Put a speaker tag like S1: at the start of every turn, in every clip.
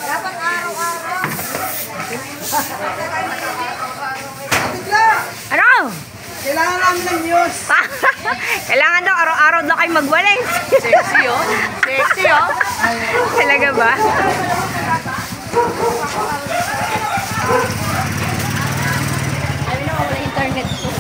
S1: Dapat araw-araw.
S2: Ano?
S1: Kailangan namin ng news.
S2: Kailangan daw araw-araw daw kayo magwalis.
S1: Sexy oh. Sexy oh.
S2: Talaga ba?
S1: Ano na wala internet ko.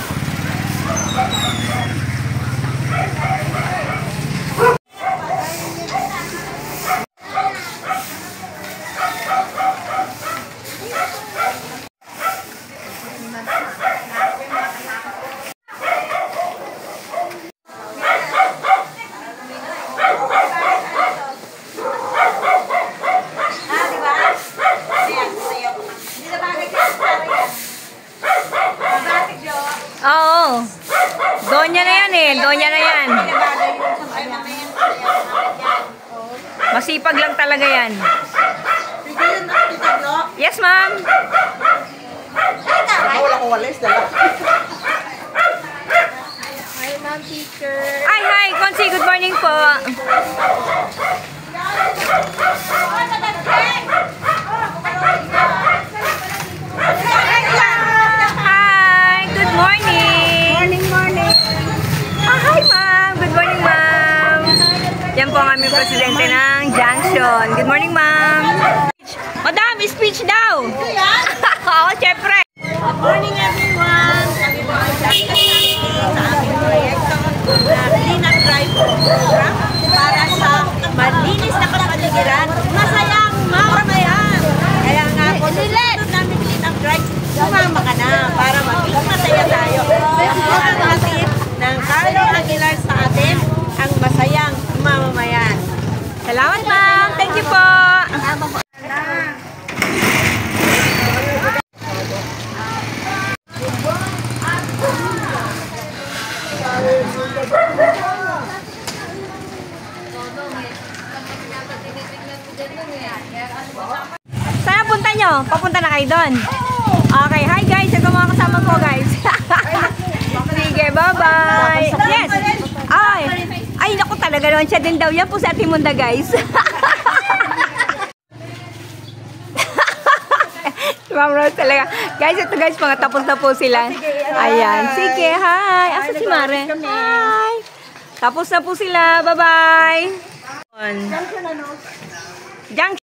S2: Oo. Donya na yan eh. Donya na yan. Masipag lang talaga yan. Yes, ma'am.
S1: Wala ko walis dala.
S2: Hi, ma'am teacher. Hi, hi. Konsi, good morning po. Hi, good morning.
S1: Morning, morning.
S2: Hi, ma'am. Good morning, ma'am. Yan po ang aming presidente ng Junction. Good morning, ma'am. Madam, speech daw. Oo, syempre.
S1: Good morning everyone. Kami po ang Junction sa aming proyekto na Clean and Dry program para sa malinis na kapaligiran, masayang mamamayan. Kaya nga po, susunod namin Clean and Dry, sumama ka na para maging masaya tayo. Ang hatid ng Carlo Aguilar sa atin, ang masayang mamamayan.
S2: Salamat, ma'am. Thank you po. Saan punta nyo? Papunta na kayo doon? Okay, hi guys. Ito mga kasama ko guys. Sige, bye-bye. Yes. Ay, naku talaga naman siya din daw. Yan po sa Ate Munda guys. Ma'am Rose talaga. Guys, ito guys, mga tapos na po sila. Ayan. Sige, hi. Asa si Mare? Hi. Tapos na po sila. Bye-bye. Junction.